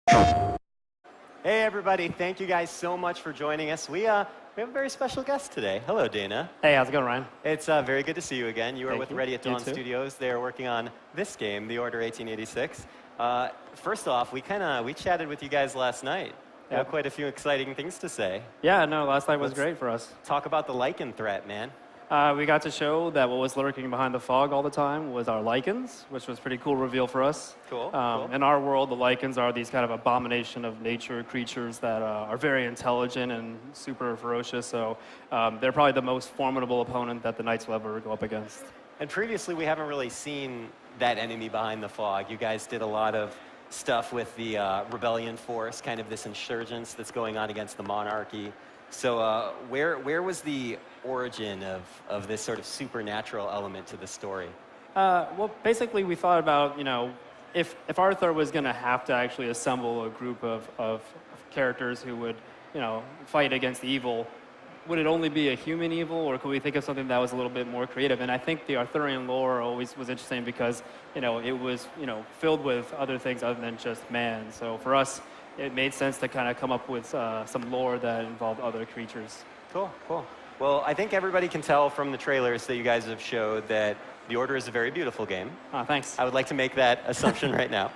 Hey everybody, thank you guys so much for joining us. We have a very special guest today. Hello, Dana. Hey, how's it going, Ryan? It's very good to see you again. You are with Ready at Dawn Studios. They are working on this game, The Order 1886. First off, we chatted with you guys last night. You have quite a few exciting things to say. Yeah, no, last night was great for us. Talk about the Lycan threat, man. We got to show that what was lurking behind the fog all the time was our Lycans, which was a pretty cool reveal for us. Cool. In our world, the Lycans are these kind of abomination of nature creatures that are very intelligent and super ferocious. So they're probably the most formidable opponent that the Knights will ever go up against. And previously, we haven't really seen that enemy behind the fog. You guys did a lot of stuff with the rebellion force, kind of this insurgence that's going on against the monarchy. So where was the origin of this sort of supernatural element to the story? Well, basically, we thought about, if Arthur was going to have to actually assemble a group of characters who would, fight against evil, would it only be a human evil, or could we think of something that was a little bit more creative? And I think the Arthurian lore always was interesting because, it was, filled with other things other than just man. So for us, it made sense to kind of come up with some lore that involved other creatures. Cool. Well, I think everybody can tell from the trailers that you guys have showed that The Order is a very beautiful game. Thanks. I would like to make that assumption right now.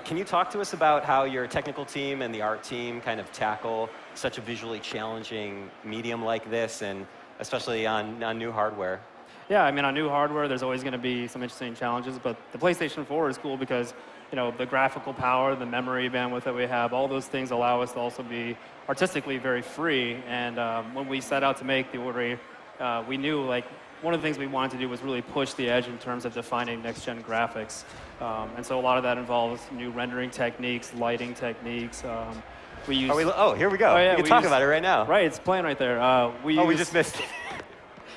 Can you talk to us about how your technical team and the art team kind of tackle such a visually challenging medium like this, and especially on new hardware? Yeah, I mean, on new hardware, there's always going to be some interesting challenges, but the PlayStation 4 is cool because the graphical power, the memory bandwidth that we have, all those things allow us to also be artistically very free. And when we set out to make The Order, we knew one of the things we wanted to do was really push the edge in terms of defining next-gen graphics. And so a lot of that involves new rendering techniques, lighting techniques. We use. Here we go. Oh, yeah, we can talk about it right now. Right, it's playing right there. We just missed it.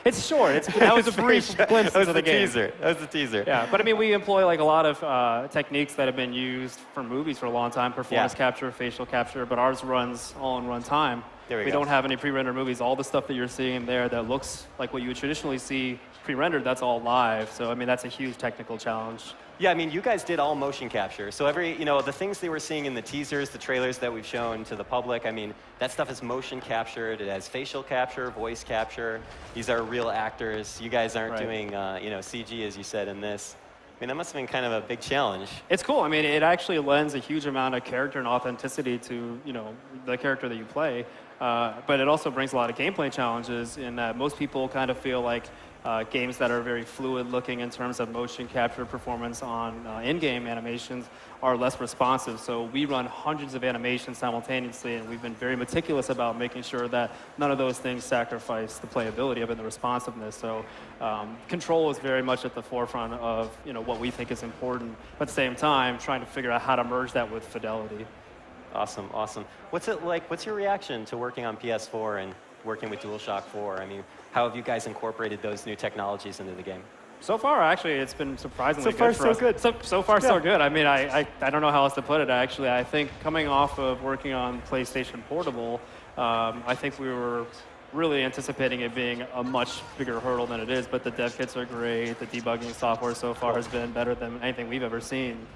It's short. That was a brief glimpse into the game. That was the teaser. Yeah, but I mean, we employ a lot of techniques that have been used for movies for a long time: performance capture, facial capture. But ours runs all in runtime. We don't have any pre-rendered movies. All the stuff that you're seeing there that looks like what you would traditionally see pre-rendered, that's all live. So I mean, that's a huge technical challenge. Yeah, I mean, you guys did all motion capture. So the things they were seeing in the teasers, the trailers that we've shown to the public, I mean, that stuff is motion captured. It has facial capture, voice capture. These are real actors. You guys aren't doing, CG, as you said, in this. I mean, that must have been kind of a big challenge. It's cool. I mean, it actually lends a huge amount of character and authenticity to, the character that you play. But it also brings a lot of gameplay challenges in that most people kind of feel like games that are very fluid looking in terms of motion capture performance on in-game animations are less responsive. So we run hundreds of animations simultaneously, and we've been very meticulous about making sure that none of those things sacrifice the playability of it and the responsiveness. So control is very much at the forefront of what we think is important, but at the same time trying to figure out how to merge that with fidelity. Awesome. What's it like? What's your reaction to working on PS4 and working with DualShock 4? I mean, how have you guys incorporated those new technologies into the game? So far, actually, it's been surprisingly good for us. So far, so good. I mean, I don't know how else to put it, actually. I think coming off of working on PlayStation Portable, I think we were really anticipating it being a much bigger hurdle than it is, but the dev kits are great. The debugging software so far has been better than anything we've ever seen.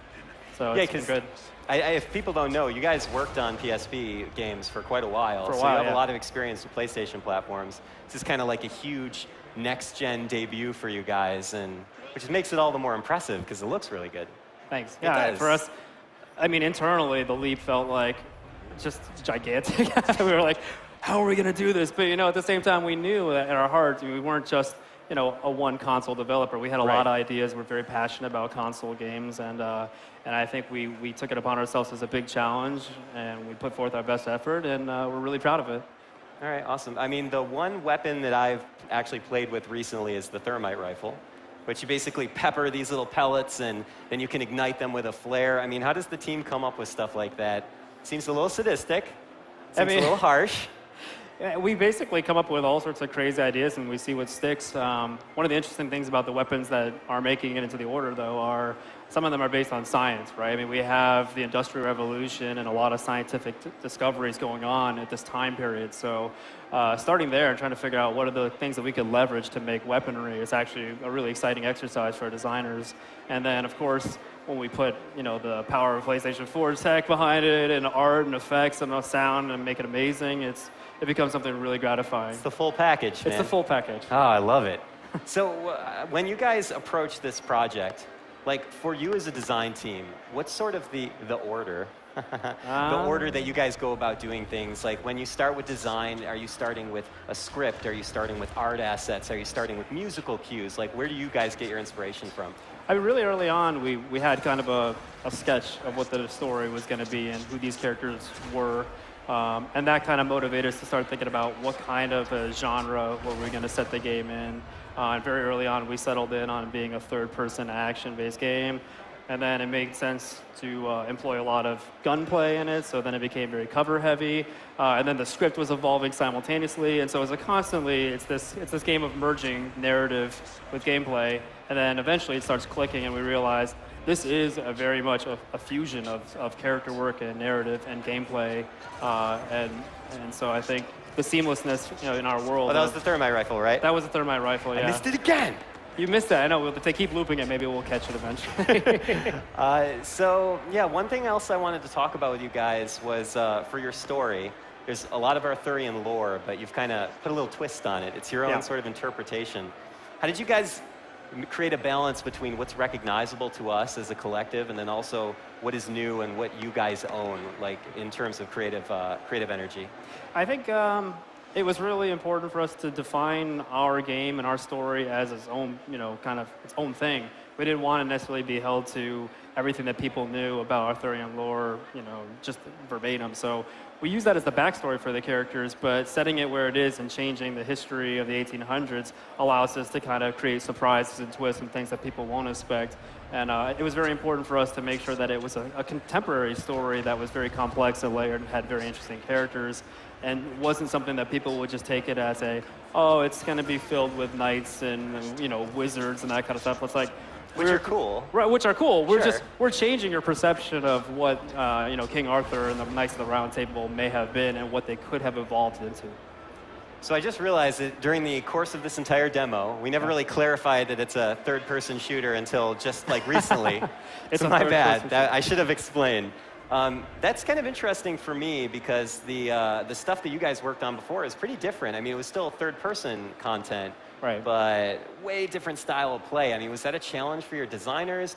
So it's been good. If people don't know, you guys worked on PSP games for quite a while. So you have a lot of experience with PlayStation platforms. This is kind of like a huge next-gen debut for you guys, which makes it all the more impressive because it looks really good. Thanks. Yeah, for us, I mean, internally, the leap felt like just gigantic. We were like, how are we going to do this? But, at the same time, we knew that in our hearts, we weren't just a one console developer. We had a lot of ideas. We're very passionate about console games, and I think we took it upon ourselves as a big challenge, and we put forth our best effort, and we're really proud of it. All right, awesome. I mean, the one weapon that I've actually played with recently is the thermite rifle, which you basically pepper these little pellets, and then you can ignite them with a flare. I mean, how does the team come up with stuff like that? Seems a little sadistic. Seems a little harsh. Yeah, we basically come up with all sorts of crazy ideas and we see what sticks. One of the interesting things about the weapons that are making it into the order, though, are some of them are based on science, right? I mean, we have the Industrial Revolution and a lot of scientific discoveries going on at this time period. So starting there and trying to figure out what are the things that we could leverage to make weaponry is actually a really exciting exercise for designers. And then, of course, when we put, the power of PlayStation 4 tech behind it and art and effects and sound and make it amazing, it becomes something really gratifying. It's the full package, man. It's the full package. Oh, I love it. So when you guys approach this project, like for you as a design team, what's sort of the order? The order that you guys go about doing things? Like when you start with design, are you starting with a script? Are you starting with art assets? Are you starting with musical cues? Like where do you guys get your inspiration from? I mean, really early on, we had kind of a sketch of what the story was going to be and who these characters were. And that kind of motivated us to start thinking about what kind of a genre were we going to set the game in. And very early on, we settled in on being a third-person action-based game. And then it made sense to employ a lot of gunplay in it, so then it became very cover-heavy. And then the script was evolving simultaneously, and so it's this game of merging narrative with gameplay. And then eventually it starts clicking, and we realize this is very much a fusion of character work and narrative and gameplay. And so I think the seamlessness in our world. Oh, that was the thermite rifle, right? That was the thermite rifle, yeah. I missed it again! You missed that. I know. If they keep looping it, maybe we'll catch it eventually. So, yeah, one thing else I wanted to talk about with you guys was for your story. There's a lot of Arthurian lore, but you've kind of put a little twist on it. It's your own sort of interpretation. How did you guys create a balance between what's recognizable to us as a collective and then also what is new and what you guys own, like in terms of creative energy? I think it was really important for us to define our game and our story as its own, kind of its own thing. We didn't want to necessarily be held to everything that people knew about Arthurian lore, just verbatim. So we use that as the backstory for the characters, but setting it where it is and changing the history of the 1800s allows us to kind of create surprises and twists and things that people won't expect. And it was very important for us to make sure that it was a contemporary story that was very complex and layered and had very interesting characters, and wasn't something that people would just take it as it's going to be filled with knights and wizards and that kind of stuff. It's like, which are cool. Right, which are cool. Sure. We're changing your perception of what King Arthur and the Knights of the Round Table may have been and what they could have evolved into. So I just realized that during the course of this entire demo, we never really clarified that it's a third-person shooter until just like recently. It's so a my bad. third-person I should have explained. That's kind of interesting for me because the stuff that you guys worked on before is pretty different. I mean, it was still third-person content, right? But way different style of play. I mean, was that a challenge for your designers?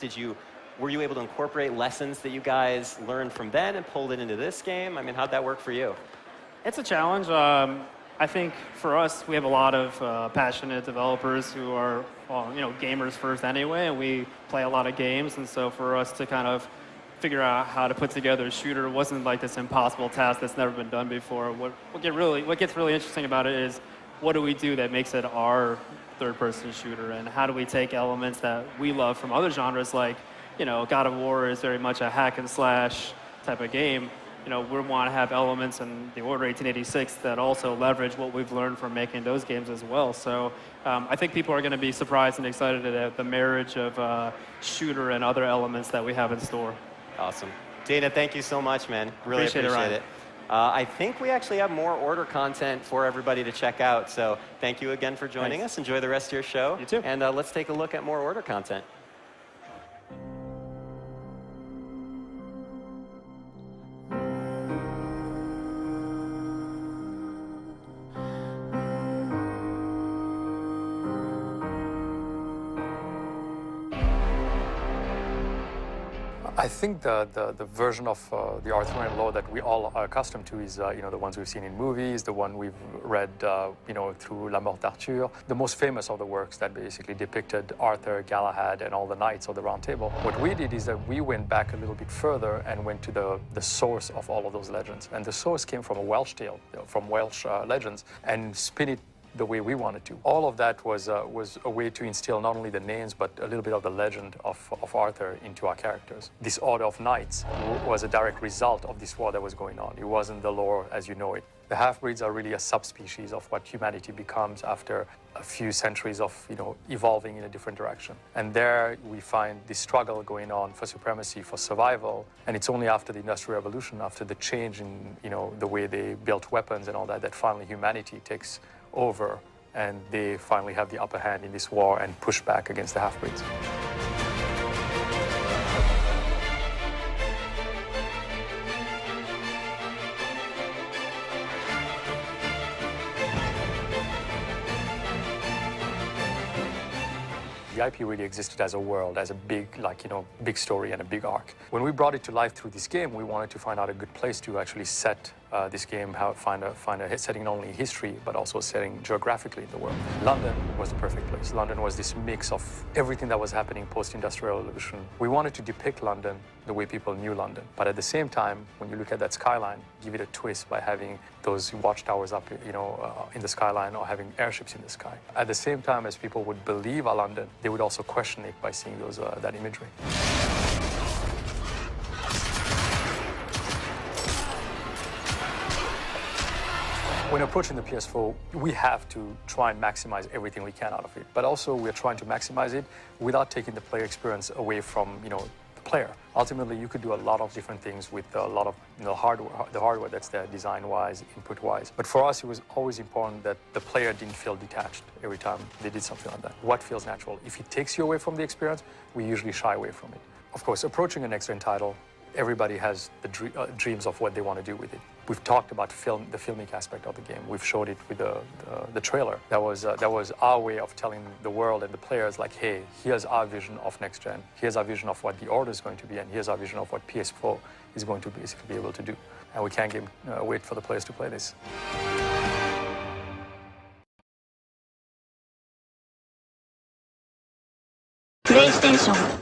Were you able to incorporate lessons that you guys learned from then and pulled it into this game? I mean, how'd that work for you? It's a challenge. I think for us, we have a lot of passionate developers who are, gamers first anyway, and we play a lot of games. And so for us to kind of figure out how to put together a shooter wasn't like this impossible task that's never been done before. What gets really interesting about it is what do we do that makes it our third-person shooter, and how do we take elements that we love from other genres, like God of War is very much a hack and slash type of game. We want to have elements in the Order 1886 that also leverage what we've learned from making those games as well. So I think people are going to be surprised and excited at the marriage of shooter and other elements that we have in store. Awesome. Dana, thank you so much, man. Really appreciate it. I think we actually have more Order content for everybody to check out. So thank you again for joining us. Enjoy the rest of your show. You too. And let's take a look at more Order content. I think the version of the Arthurian lore that we all are accustomed to is the ones we've seen in movies, the one we've read through La Mort d'Arthur, the most famous of the works that basically depicted Arthur, Galahad, and all the knights of the Round Table. What we did is that we went back a little bit further and went to the source of all of those legends, and the source came from a Welsh tale, from Welsh legends, and spin it the way we wanted to. All of that was a way to instill not only the names, but a little bit of the legend of Arthur into our characters. This Order of Knights was a direct result of this war that was going on. It wasn't the lore as you know it. The half-breeds are really a subspecies of what humanity becomes after a few centuries of, evolving in a different direction. And there we find this struggle going on for supremacy, for survival. And it's only after the Industrial Revolution, after the change in, the way they built weapons and all that, that finally humanity takes over and they finally have the upper hand in this war and push back against the half-breeds. The IP really existed as a world, as a big, big story and a big arc. When we brought it to life through this game, we wanted to find out a good place to actually set this game, find a setting not only in history, but also a setting geographically in the world. London was the perfect place. London was this mix of everything that was happening post-Industrial Revolution. We wanted to depict London the way people knew London. But at the same time, when you look at that skyline, give it a twist by having those watchtowers up, in the skyline or having airships in the sky. At the same time as people would believe our London, they would also question it by seeing that imagery. When approaching the PS4, we have to try and maximize everything we can out of it. But also, we're trying to maximize it without taking the player experience away from, the player. Ultimately, you could do a lot of different things with a lot of the hardware that's there, design-wise, input-wise. But for us, it was always important that the player didn't feel detached every time they did something like that. What feels natural? If it takes you away from the experience, we usually shy away from it. Of course, approaching a next-gen title, everybody has the dreams of what they want to do with it. We've talked about the filmic aspect of the game. We've showed it with the trailer. That was our way of telling the world and the players, like, hey, here's our vision of next gen. Here's our vision of what the Order is going to be, and here's our vision of what PS4 is going to basically be able to do. And we can't wait for the players to play this. PlayStation